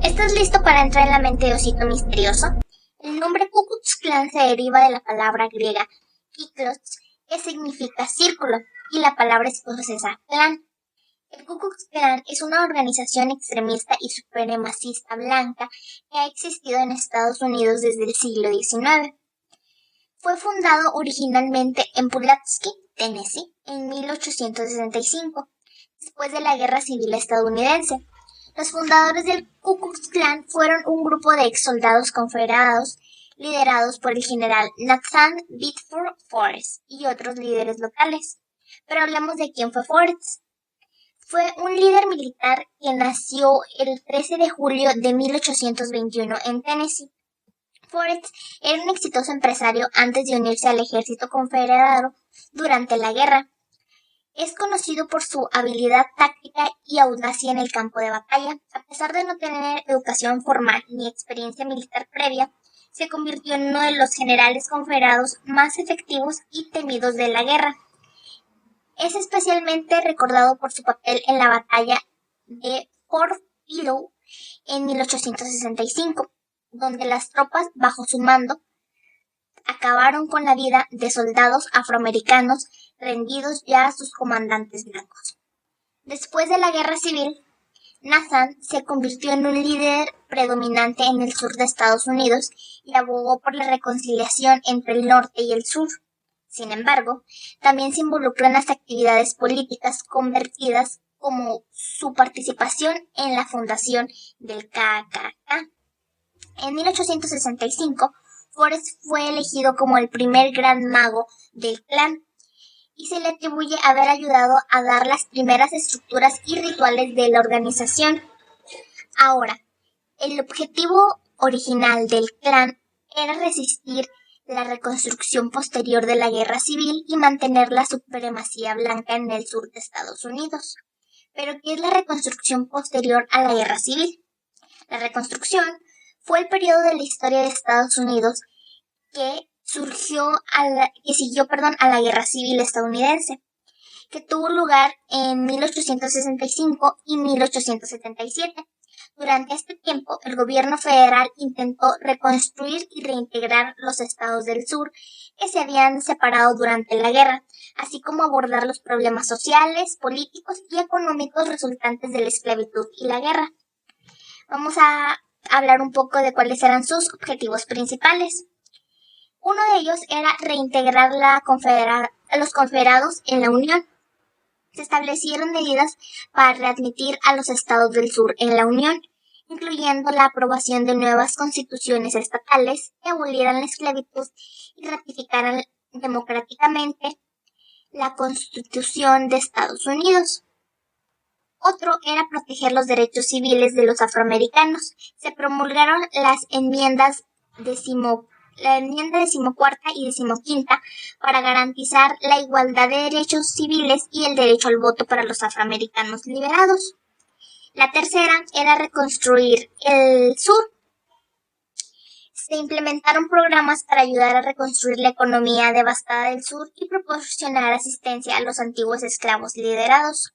¿Estás listo para entrar en la mente de Osito Misterioso? El nombre Ku Klux Klan se deriva de la palabra griega kiklos, que significa círculo, y la palabra escocesa clan. El Ku Klux Klan es una organización extremista y supremacista blanca que ha existido en Estados Unidos desde el siglo XIX. Fue fundado originalmente en Pulaski, Tennessee, en 1865, después de la Guerra Civil estadounidense. Los fundadores del Ku Klux Klan fueron un grupo de ex soldados confederados liderados por el general Nathan Bedford Forrest y otros líderes locales. Pero hablemos de quién fue Forrest. Fue un líder militar que nació el 13 de julio de 1821 en Tennessee. Forrest era un exitoso empresario antes de unirse al ejército confederado durante la guerra. Es conocido por su habilidad táctica y audacia en el campo de batalla. A pesar de no tener educación formal ni experiencia militar previa, se convirtió en uno de los generales confederados más efectivos y temidos de la guerra. Es especialmente recordado por su papel en la batalla de Fort Pillow en 1865, donde las tropas bajo su mando acabaron con la vida de soldados afroamericanos rendidos ya a sus comandantes blancos. Después de la Guerra Civil, Nathan se convirtió en un líder predominante en el sur de Estados Unidos y abogó por la reconciliación entre el norte y el sur. Sin embargo, también se involucró en las actividades políticas convertidas como su participación en la fundación del KKK. En 1865, Forrest fue elegido como el primer gran mago del clan y se le atribuye haber ayudado a dar las primeras estructuras y rituales de la organización. Ahora, el objetivo original del clan era resistir la reconstrucción posterior de la guerra civil y mantener la supremacía blanca en el sur de Estados Unidos. ¿Pero qué es la reconstrucción posterior a la guerra civil? La reconstrucción fue el periodo de la historia de Estados Unidos que siguió a la Guerra Civil estadounidense, que tuvo lugar en 1865 y 1877. Durante este tiempo, el gobierno federal intentó reconstruir y reintegrar los estados del sur que se habían separado durante la guerra, así como abordar los problemas sociales, políticos y económicos resultantes de la esclavitud y la guerra. Vamos a hablar un poco de cuáles eran sus objetivos principales. Uno de ellos era reintegrar a los confederados en la Unión. Se establecieron medidas para readmitir a los estados del sur en la Unión, incluyendo la aprobación de nuevas constituciones estatales que abolieran la esclavitud y ratificaran democráticamente la Constitución de Estados Unidos. Otro era proteger los derechos civiles de los afroamericanos. Se promulgaron la enmienda decimocuarta y decimoquinta para garantizar la igualdad de derechos civiles y el derecho al voto para los afroamericanos liberados. La tercera era reconstruir el sur. Se implementaron programas para ayudar a reconstruir la economía devastada del sur y proporcionar asistencia a los antiguos esclavos liderados.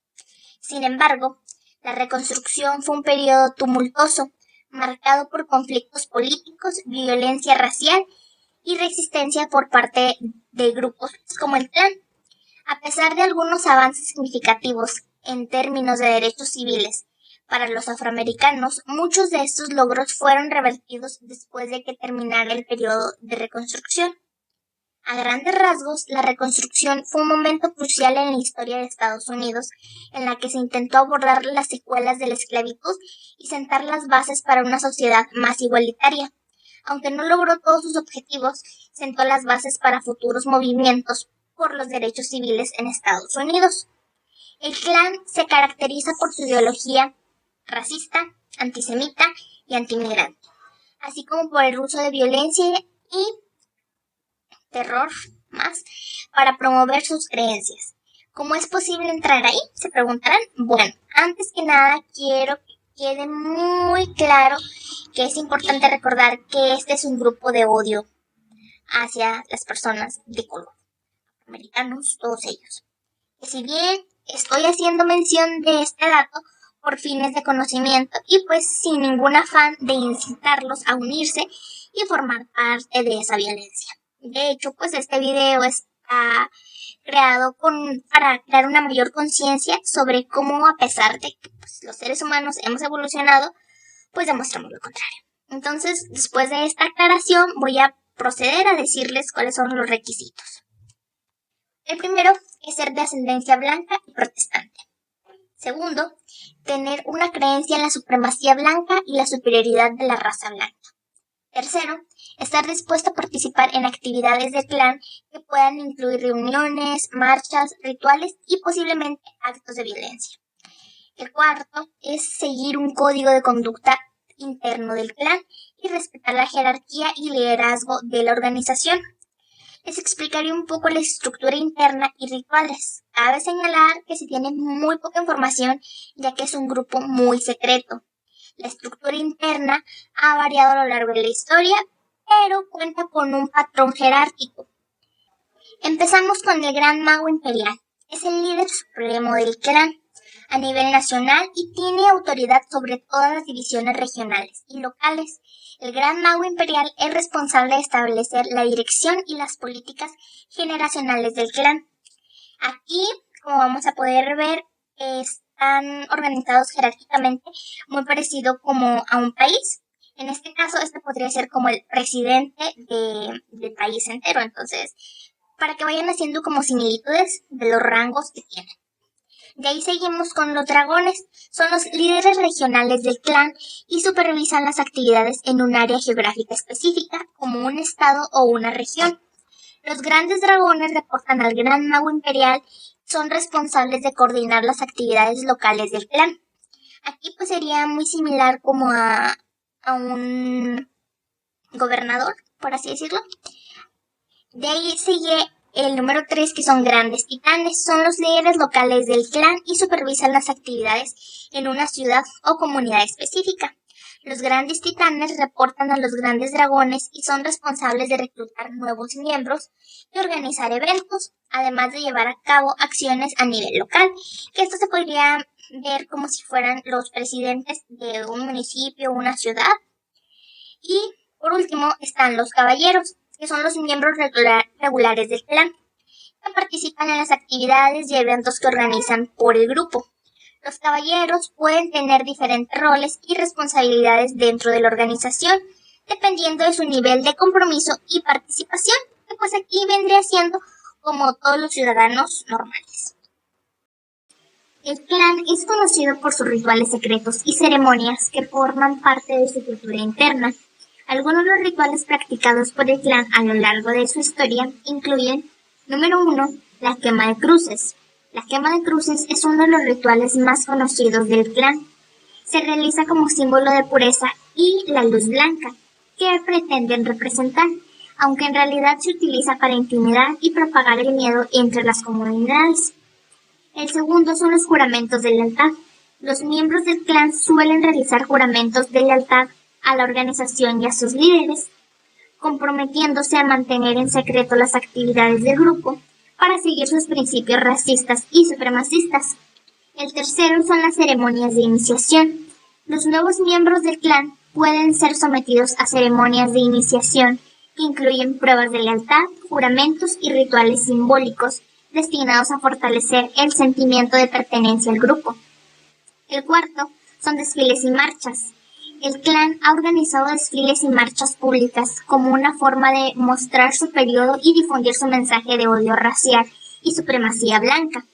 Sin embargo, la reconstrucción fue un periodo tumultuoso, marcado por conflictos políticos, violencia racial y resistencia por parte de grupos como el Klan. A pesar de algunos avances significativos en términos de derechos civiles para los afroamericanos, muchos de estos logros fueron revertidos después de que terminara el periodo de reconstrucción. A grandes rasgos, la reconstrucción fue un momento crucial en la historia de Estados Unidos, en la que se intentó abordar las secuelas de la esclavitud y sentar las bases para una sociedad más igualitaria. Aunque no logró todos sus objetivos, sentó las bases para futuros movimientos por los derechos civiles en Estados Unidos. El Klan se caracteriza por su ideología racista, antisemita y antimigrante, así como por el uso de violencia y terror más para promover sus creencias. ¿Cómo es posible entrar ahí? Se preguntarán. Bueno, antes que nada quiero que quede muy claro que es importante recordar que este es un grupo de odio hacia las personas de color, americanos, todos ellos. Que si bien estoy haciendo mención de este dato, por fines de conocimiento y pues sin ningún afán de incitarlos a unirse y formar parte de esa violencia. De hecho, pues este video está creado para crear una mayor conciencia sobre cómo, a pesar de que pues, los seres humanos hemos evolucionado, pues demostramos lo contrario. Entonces, después de esta aclaración, voy a proceder a decirles cuáles son los requisitos. El primero es ser de ascendencia blanca y protestante. Segundo, tener una creencia en la supremacía blanca y la superioridad de la raza blanca. Tercero, estar dispuesto a participar en actividades del clan que puedan incluir reuniones, marchas, rituales y posiblemente actos de violencia. El cuarto es seguir un código de conducta interno del clan y respetar la jerarquía y liderazgo de la organización. Les explicaré un poco la estructura interna y rituales. Cabe señalar que se tiene muy poca información ya que es un grupo muy secreto. La estructura interna ha variado a lo largo de la historia, pero cuenta con un patrón jerárquico. Empezamos con el Gran Mago Imperial. Es el líder supremo del clan a nivel nacional y tiene autoridad sobre todas las divisiones regionales y locales. El Gran Mago Imperial es responsable de establecer la dirección y las políticas generacionales del clan. Aquí, como vamos a poder ver, están organizados jerárquicamente muy parecido como a un país. En este caso, este podría ser como el presidente del país entero. Entonces, para que vayan haciendo como similitudes de los rangos que tienen. De ahí seguimos con los dragones. Son los líderes regionales del clan y supervisan las actividades en un área geográfica específica, como un estado o una región. Los grandes dragones reportan al Gran Mago Imperial y son responsables de coordinar las actividades locales del clan. Aquí pues sería muy similar como a un gobernador, por así decirlo. De ahí sigue el número 3, que son grandes titanes. Son los líderes locales del clan y supervisan las actividades en una ciudad o comunidad específica. Los grandes titanes reportan a los grandes dragones y son responsables de reclutar nuevos miembros y organizar eventos, además de llevar a cabo acciones a nivel local, que esto se podría ver como si fueran los presidentes de un municipio o una ciudad. Y por último están los caballeros, que son los miembros regulares del clan, que participan en las actividades y eventos que organizan por el grupo. Los caballeros pueden tener diferentes roles y responsabilidades dentro de la organización, dependiendo de su nivel de compromiso y participación, que pues aquí vendría siendo como todos los ciudadanos normales. El clan es conocido por sus rituales secretos y ceremonias que forman parte de su cultura interna. Algunos de los rituales practicados por el clan a lo largo de su historia incluyen, número 1, la quema de cruces. La quema de cruces es uno de los rituales más conocidos del clan. Se realiza como símbolo de pureza y la luz blanca, que pretenden representar, aunque en realidad se utiliza para intimidar y propagar el miedo entre las comunidades. El segundo son los juramentos de lealtad. Los miembros del clan suelen realizar juramentos de lealtad a la organización y a sus líderes, comprometiéndose a mantener en secreto las actividades del grupo para seguir sus principios racistas y supremacistas. El tercero son las ceremonias de iniciación. Los nuevos miembros del clan pueden ser sometidos a ceremonias de iniciación que incluyen pruebas de lealtad, juramentos y rituales simbólicos destinados a fortalecer el sentimiento de pertenencia al grupo. El cuarto son desfiles y marchas. El clan ha organizado desfiles y marchas públicas como una forma de mostrar su periodo y difundir su mensaje de odio racial y supremacía blanca.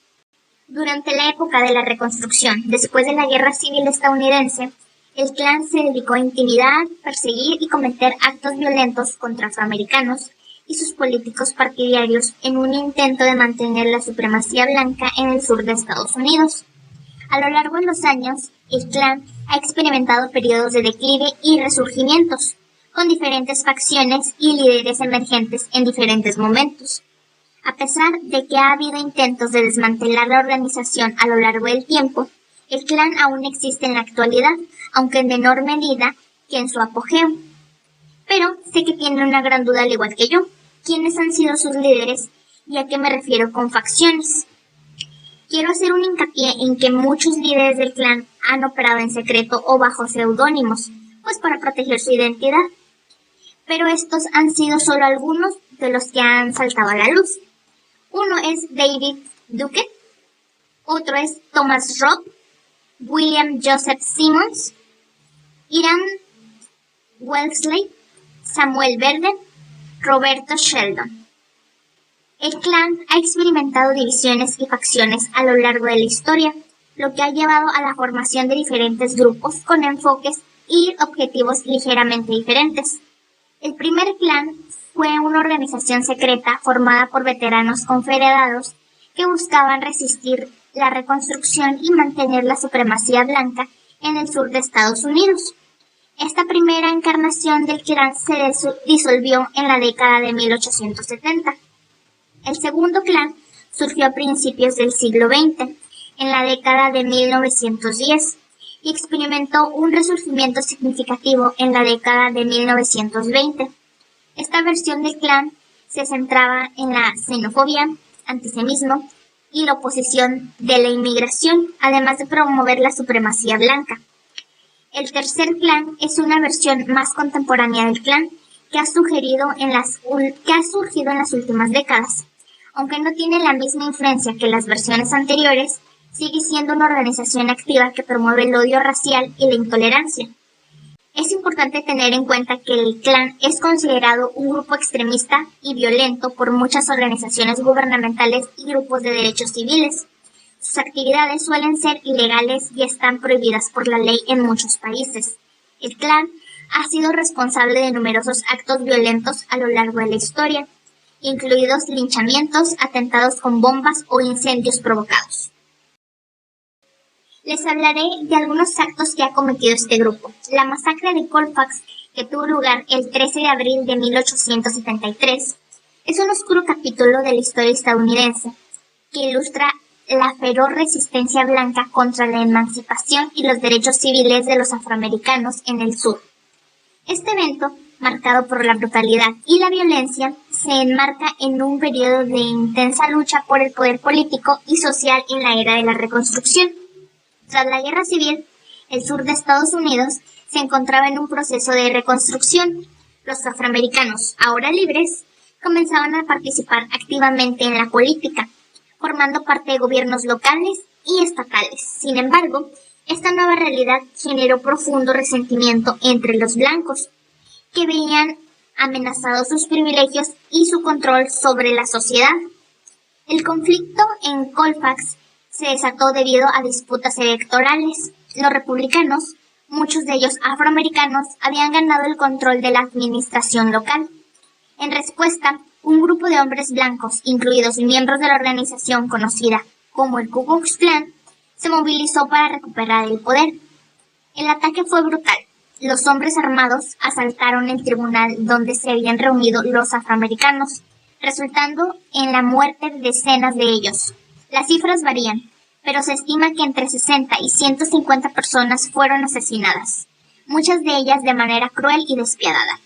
Durante la época de la Reconstrucción, después de la Guerra Civil estadounidense, el clan se dedicó a intimidar, perseguir y cometer actos violentos contra afroamericanos y sus políticos partidarios en un intento de mantener la supremacía blanca en el sur de Estados Unidos. A lo largo de los años, el clan ha experimentado periodos de declive y resurgimientos, con diferentes facciones y líderes emergentes en diferentes momentos. A pesar de que ha habido intentos de desmantelar la organización a lo largo del tiempo, el clan aún existe en la actualidad, aunque en menor medida que en su apogeo. Pero sé que tienen una gran duda al igual que yo. ¿Quiénes han sido sus líderes y a qué me refiero con facciones? Quiero hacer un hincapié en que muchos líderes del clan han operado en secreto o bajo seudónimos, pues para proteger su identidad. Pero estos han sido solo algunos de los que han saltado a la luz. Uno es David Duckett, otro es Thomas Robb, William Joseph Simmons, Hiram Wellesley, Samuel Verden, Roberto Sheldon. El clan ha experimentado divisiones y facciones a lo largo de la historia, lo que ha llevado a la formación de diferentes grupos con enfoques y objetivos ligeramente diferentes. El primer clan fue una organización secreta formada por veteranos confederados que buscaban resistir la reconstrucción y mantener la supremacía blanca en el sur de Estados Unidos. Esta primera encarnación del clan se disolvió en la década de 1870. El segundo clan surgió a principios del siglo XX, en la década de 1910, y experimentó un resurgimiento significativo en la década de 1920. Esta versión del clan se centraba en la xenofobia, antisemitismo y la oposición de la inmigración, además de promover la supremacía blanca. El tercer clan es una versión más contemporánea del clan que ha surgido en las últimas décadas. Aunque no tiene la misma influencia que las versiones anteriores, sigue siendo una organización activa que promueve el odio racial y la intolerancia. Es importante tener en cuenta que el clan es considerado un grupo extremista y violento por muchas organizaciones gubernamentales y grupos de derechos civiles. Sus actividades suelen ser ilegales y están prohibidas por la ley en muchos países. El clan ha sido responsable de numerosos actos violentos a lo largo de la historia, incluidos linchamientos, atentados con bombas o incendios provocados. Les hablaré de algunos actos que ha cometido este grupo. La masacre de Colfax, que tuvo lugar el 13 de abril de 1873, es un oscuro capítulo de la historia estadounidense que ilustra la feroz resistencia blanca contra la emancipación y los derechos civiles de los afroamericanos en el sur. Este evento, marcado por la brutalidad y la violencia, se enmarca en un periodo de intensa lucha por el poder político y social en la era de la Reconstrucción. Tras la Guerra Civil, el sur de Estados Unidos se encontraba en un proceso de reconstrucción. Los afroamericanos, ahora libres, comenzaban a participar activamente en la política, formando parte de gobiernos locales y estatales. Sin embargo, esta nueva realidad generó profundo resentimiento entre los blancos, que veían amenazados sus privilegios y su control sobre la sociedad. El conflicto en Colfax se desató debido a disputas electorales. Los republicanos, muchos de ellos afroamericanos, habían ganado el control de la administración local. En respuesta, un grupo de hombres blancos, incluidos miembros de la organización conocida como el Ku Klux Klan, se movilizó para recuperar el poder. El ataque fue brutal. Los hombres armados asaltaron el tribunal donde se habían reunido los afroamericanos, resultando en la muerte de decenas de ellos. Las cifras varían, pero se estima que entre 60 y 150 personas fueron asesinadas, muchas de ellas de manera cruel y despiadada.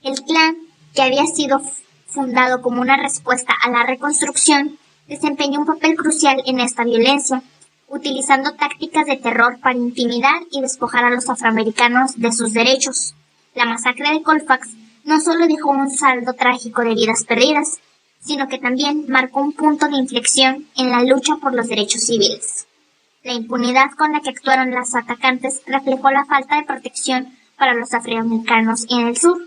El clan, que había sido fundado como una respuesta a la reconstrucción, desempeñó un papel crucial en esta violencia, utilizando tácticas de terror para intimidar y despojar a los afroamericanos de sus derechos. La masacre de Colfax no solo dejó un saldo trágico de vidas perdidas, sino que también marcó un punto de inflexión en la lucha por los derechos civiles. La impunidad con la que actuaron las atacantes reflejó la falta de protección para los afroamericanos en el sur.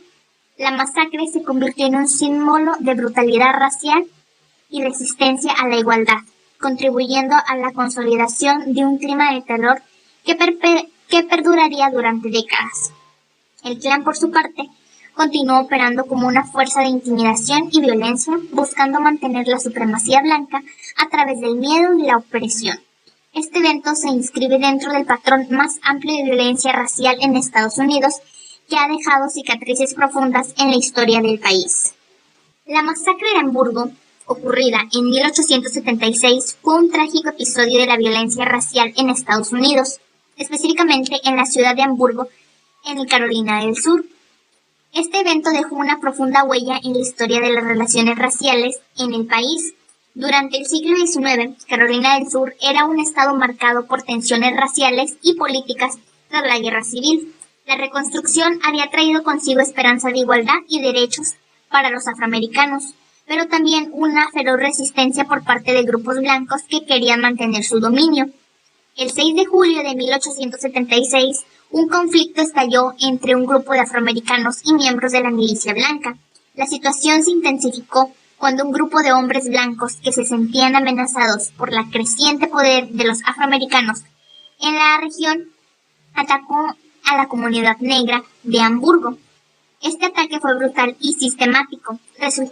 La masacre se convirtió en un símbolo de brutalidad racial y resistencia a la igualdad, contribuyendo a la consolidación de un clima de terror que perduraría durante décadas. El clan, por su parte, continuó operando como una fuerza de intimidación y violencia, buscando mantener la supremacía blanca a través del miedo y la opresión. Este evento se inscribe dentro del patrón más amplio de violencia racial en Estados Unidos, que ha dejado cicatrices profundas en la historia del país. La masacre de Hamburgo, ocurrida en 1876, fue un trágico episodio de la violencia racial en Estados Unidos, específicamente en la ciudad de Hamburgo, en Carolina del Sur. Este evento dejó una profunda huella en la historia de las relaciones raciales en el país, Durante el siglo XIX, Carolina del Sur era un estado marcado por tensiones raciales y políticas tras la Guerra Civil. La reconstrucción había traído consigo esperanza de igualdad y derechos para los afroamericanos, pero también una feroz resistencia por parte de grupos blancos que querían mantener su dominio. El 6 de julio de 1876, un conflicto estalló entre un grupo de afroamericanos y miembros de la milicia blanca. La situación se intensificó cuando un grupo de hombres blancos que se sentían amenazados por el creciente poder de los afroamericanos en la región atacó a la comunidad negra de Hamburgo. Este ataque fue brutal y sistemático,